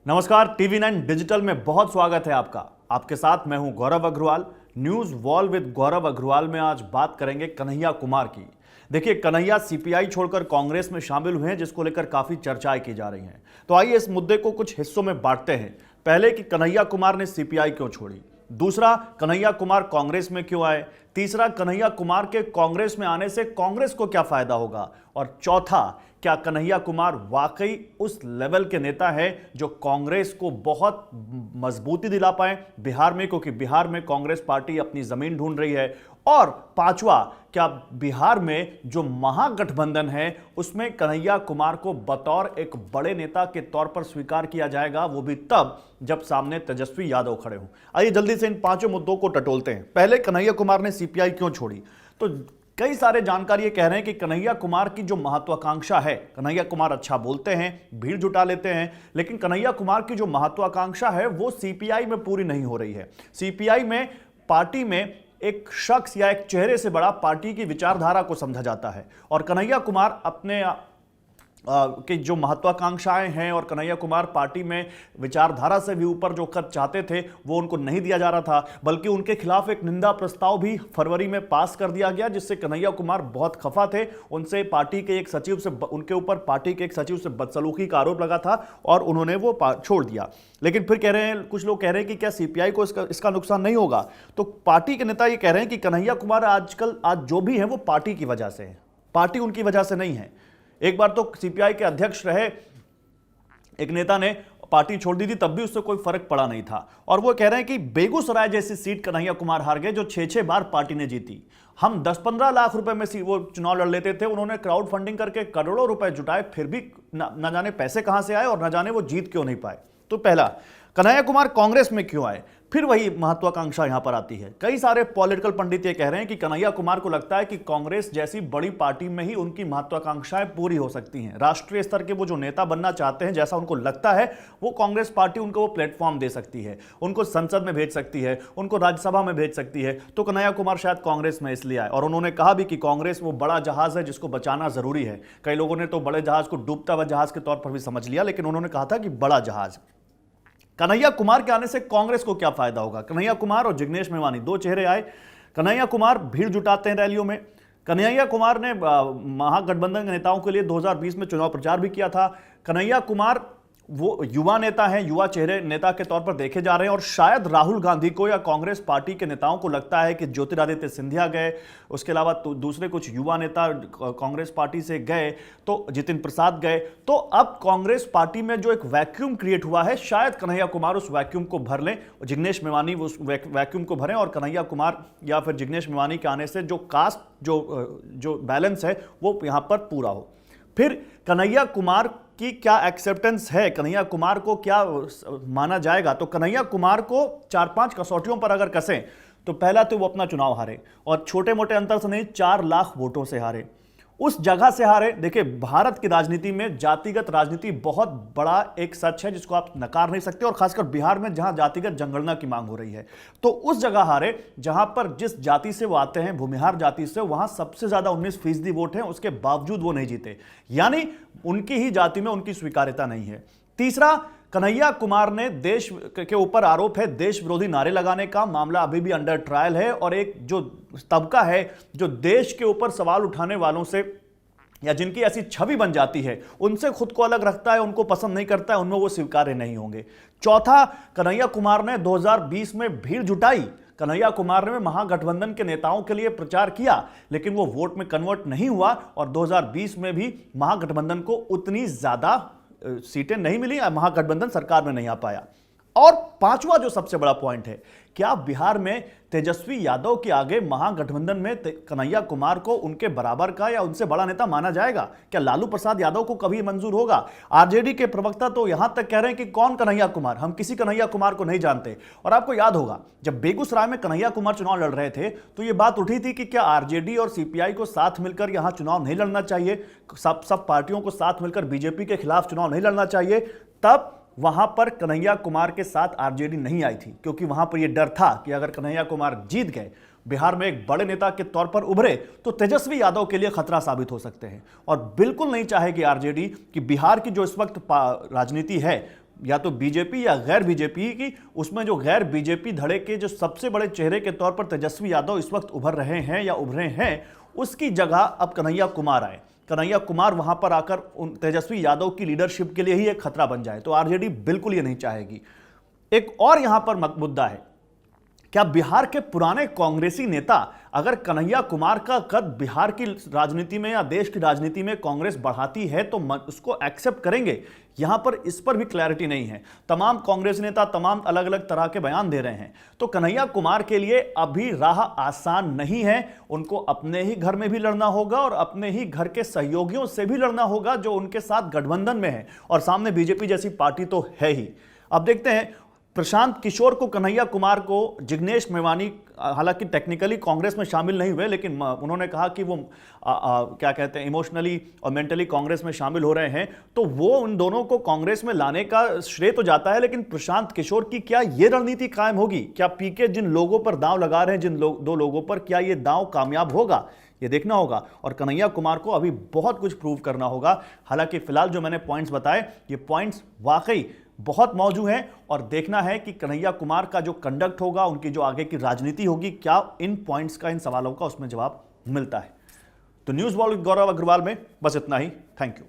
नमस्कार, TV9 digital में बहुत स्वागत है आपका। आपके साथ मैं हूं गौरव अग्रवाल। न्यूज वॉल विद गौरव अग्रवाल में आज बात करेंगे कन्हैया कुमार की। देखिए, कन्हैया सीपीआई छोड़कर कांग्रेस में शामिल हुए हैं, जिसको लेकर काफी चर्चाएं की जा रही हैं। तो आइए इस मुद्दे को कुछ हिस्सों में बांटते हैं। पहले कि कन्हैया कुमार ने सीपीआई क्यों छोड़ी, दूसरा कन्हैया कुमार कांग्रेस में क्यों आए, तीसरा कन्हैया कुमार के कांग्रेस में आने से कांग्रेस को क्या फायदा होगा, और चौथा क्या कन्हैया कुमार वाकई उस लेवल के नेता है जो कांग्रेस को बहुत मजबूती दिला पाए बिहार में, क्योंकि बिहार में कांग्रेस पार्टी अपनी जमीन ढूंढ रही है। और पांचवा, क्या बिहार में जो महागठबंधन है उसमें कन्हैया कुमार को बतौर एक बड़े नेता के तौर पर स्वीकार किया जाएगा, वो भी तब जब सामने तेजस्वी यादव खड़े हों। आइए जल्दी से इन पांचों मुद्दों को टटोलते हैं। पहले, कन्हैया कुमार ने सीपीआई क्यों छोड़ी। तो कई सारे जानकार ये कह रहे हैं कि कन्हैया कुमार की जो महत्वाकांक्षा है, कन्हैया कुमार अच्छा बोलते हैं, भीड़ जुटा लेते हैं, लेकिन कन्हैया कुमार की जो महत्वाकांक्षा है वो सीपीआई में पूरी नहीं हो रही है। सीपीआई में पार्टी में एक शख्स या एक चेहरे से बड़ा पार्टी की विचारधारा को समझा जाता है, और कन्हैया कुमार अपने कि जो महत्वाकांक्षाएं हैं, और कन्हैया कुमार पार्टी में विचारधारा से भी ऊपर जो कद चाहते थे वो उनको नहीं दिया जा रहा था, बल्कि उनके खिलाफ एक निंदा प्रस्ताव भी फरवरी में पास कर दिया गया, जिससे कन्हैया कुमार बहुत खफा थे। उनसे पार्टी के एक सचिव से उनके ऊपर पार्टी के एक सचिव से बदसलूकी का आरोप लगा था और उन्होंने वो छोड़ दिया। लेकिन फिर कह रहे हैं, कुछ लोग कह रहे हैं कि क्या सीपीआई को इसका नुकसान नहीं होगा। तो पार्टी के नेता ये कह रहे हैं कि कन्हैया कुमार आज जो भी है वो पार्टी की वजह से है, पार्टी उनकी वजह से नहीं है। एक बार तो सीपीआई के अध्यक्ष रहे एक नेता ने पार्टी छोड़ दी थी, तब भी उससे कोई फर्क पड़ा नहीं था। और वो कह रहे हैं कि बेगूसराय जैसी सीट कन्हैया कुमार हार गए जो 6-6 बार पार्टी ने जीती। हम 10-15 लाख रुपए में वो चुनाव लड़ लेते थे, उन्होंने क्राउड फंडिंग करके करोड़ों रुपए जुटाए, फिर भी न जाने पैसे कहां से आए और न जाने वो जीत क्यों नहीं पाए। तो पहला, कन्हैया कुमार कांग्रेस में क्यों आए। फिर वही महत्वाकांक्षा यहां पर आती है। कई सारे पॉलिटिकल पंडित ये कह रहे हैं कि कन्हैया कुमार को लगता है कि कांग्रेस जैसी बड़ी पार्टी में ही उनकी महत्वाकांक्षाएं पूरी हो सकती हैं। राष्ट्रीय स्तर के वो जो नेता बनना चाहते हैं, जैसा उनको लगता है, वो कांग्रेस पार्टी उनको वो प्लेटफॉर्म दे सकती है, उनको संसद में भेज सकती है, उनको राज्यसभा में भेज सकती है। तो कन्हैया कुमार शायद कांग्रेस में इसलिए आए। और उन्होंने कहा भी कि कांग्रेस वो बड़ा जहाज है जिसको बचाना जरूरी है। कई लोगों ने तो बड़े जहाज को डूबता हुआ जहाज के तौर पर भी समझ लिया, लेकिन उन्होंने कहा था कि बड़ा जहाज। कन्हैया कुमार के आने से कांग्रेस को क्या फायदा होगा। कन्हैया कुमार और जिग्नेश मेवानी दो चेहरे आए। कन्हैया कुमार भीड़ जुटाते हैं रैलियों में। कन्हैया कुमार ने महागठबंधन के नेताओं के लिए 2020 में चुनाव प्रचार भी किया था। कन्हैया कुमार वो युवा नेता हैं, युवा चेहरे नेता के तौर पर देखे जा रहे हैं। और शायद राहुल गांधी को या कांग्रेस पार्टी के नेताओं को लगता है कि ज्योतिरादित्य सिंधिया गए, उसके अलावा दूसरे कुछ युवा नेता कांग्रेस पार्टी से गए, तो जितिन प्रसाद गए, तो अब कांग्रेस पार्टी में जो एक वैक्यूम क्रिएट हुआ है, शायद कन्हैया कुमार उस वैक्यूम को भर लें, जिग्नेश मेवानी उस वैक्यूम को भरें, और कन्हैया कुमार या फिर जिग्नेश मेवानी के आने से जो कास्ट जो बैलेंस है वो यहां पर पूरा हो। फिर कन्हैया कुमार की क्या एक्सेप्टेंस है, कन्हैया कुमार को क्या माना जाएगा। तो कन्हैया कुमार को 4-5 कसौटियों पर अगर कसें तो पहला तो वो अपना चुनाव हारे, और छोटे मोटे अंतर से नहीं, 4 लाख वोटों से हारे, उस जगह से हारे। देखिए, भारत की राजनीति में जातिगत राजनीति बहुत बड़ा एक सच है जिसको आप नकार नहीं सकते, और खासकर बिहार में जहां जातिगत जनगणना की मांग हो रही है। तो उस जगह हारे जहां पर जिस जाति से वो आते हैं, भूमिहार जाति से, वहां सबसे ज्यादा 19% वोट हैं, उसके बावजूद वो नहीं जीते, यानी उनकी ही जाति में उनकी स्वीकार्यता नहीं है। तीसरा, कन्हैया कुमार ने देश के ऊपर आरोप है देश विरोधी नारे लगाने का, मामला अभी भी अंडर ट्रायल है, और एक जो तबका है जो देश के ऊपर सवाल उठाने वालों से या जिनकी ऐसी छवि बन जाती है उनसे खुद को अलग रखता है, उनको पसंद नहीं करता है, उनमें वो स्वीकार्य नहीं होंगे। चौथा, कन्हैया कुमार ने 2020 में भीड़ जुटाई, कन्हैया कुमार ने महागठबंधन के नेताओं के लिए प्रचार किया, लेकिन वो वोट में कन्वर्ट नहीं हुआ, और 2020 में भी महागठबंधन को उतनी ज्यादा सीटें नहीं मिली, महागठबंधन सरकार में नहीं आ पाया। और पांचवा जो सबसे बड़ा पॉइंट है, क्या बिहार में तेजस्वी यादव के आगे महागठबंधन में कन्हैया कुमार को उनके बराबर का या उनसे बड़ा नेता माना जाएगा। क्या लालू प्रसाद यादव को कभी मंजूर होगा। आरजेडी के प्रवक्ता तो यहां तक कह रहे हैं कि कौन कन्हैया कुमार, हम किसी कन्हैया कुमार को नहीं जानते। और आपको याद होगा जब बेगूसराय में कन्हैया कुमार चुनाव लड़ रहे थे तो यह बात उठी थी कि क्या आरजेडी और सीपीआई को साथ मिलकर यहां चुनाव नहीं लड़ना चाहिए, सब पार्टियों को साथ मिलकर बीजेपी के खिलाफ चुनाव नहीं लड़ना चाहिए। तब वहां पर कन्हैया कुमार के साथ आरजेडी नहीं आई थी, क्योंकि वहां पर यह डर था कि अगर कन्हैया कुमार जीत गए, बिहार में एक बड़े नेता के तौर पर उभरे, तो तेजस्वी यादव के लिए खतरा साबित हो सकते हैं। और बिल्कुल नहीं चाहेगी आरजेडी कि बिहार की जो इस वक्त राजनीति है या तो बीजेपी या गैर बीजेपी की, उसमें जो गैर बीजेपी धड़े के जो सबसे बड़े चेहरे के तौर पर तेजस्वी यादव इस वक्त उभर रहे हैं या उभरे हैं, उसकी जगह अब कन्हैया कुमार आए। कन्हैया कुमार वहां पर आकर उन तेजस्वी यादव की लीडरशिप के लिए ही एक खतरा बन जाए, तो आरजेडी बिल्कुल ये नहीं चाहेगी। एक और यहां पर मुद्दा है, क्या बिहार के पुराने कांग्रेसी नेता अगर कन्हैया कुमार का कद बिहार की राजनीति में या देश की राजनीति में कांग्रेस बढ़ाती है तो उसको एक्सेप्ट करेंगे? यहां पर इस पर भी क्लैरिटी नहीं है। तमाम कांग्रेस नेता तमाम अलग अलग तरह के बयान दे रहे हैं। तो कन्हैया कुमार के लिए अभी राह आसान नहीं है। उनको अपने ही घर में भी लड़ना होगा और अपने ही घर के सहयोगियों से भी लड़ना होगा जो उनके साथ गठबंधन में है, और सामने बीजेपी जैसी पार्टी तो है ही। अब देखते हैं, प्रशांत किशोर को, कन्हैया कुमार को जिग्नेश मेवानी हालांकि टेक्निकली कांग्रेस में शामिल नहीं हुए, लेकिन उन्होंने कहा कि वो क्या कहते हैं, इमोशनली और मेंटली कांग्रेस में शामिल हो रहे हैं, तो वो उन दोनों को कांग्रेस में लाने का श्रेय तो जाता है। लेकिन प्रशांत किशोर की क्या ये रणनीति कायम होगी? क्या पीके जिन लोगों पर दांव लगा रहे हैं, जिन दो लोगों पर, क्या ये दांव कामयाब होगा? ये देखना होगा। और कन्हैया कुमार को अभी बहुत कुछ प्रूव करना होगा। हालांकि फिलहाल जो मैंने पॉइंट्स बताए, ये पॉइंट्स वाकई बहुत मौजूद हैं, और देखना है कि कन्हैया कुमार का जो कंडक्ट होगा, उनकी जो आगे की राजनीति होगी, क्या इन पॉइंट्स का, इन सवालों का उसमें जवाब मिलता है। तो न्यूज़ वॉल विद गौरव अग्रवाल में बस इतना ही। Thank you.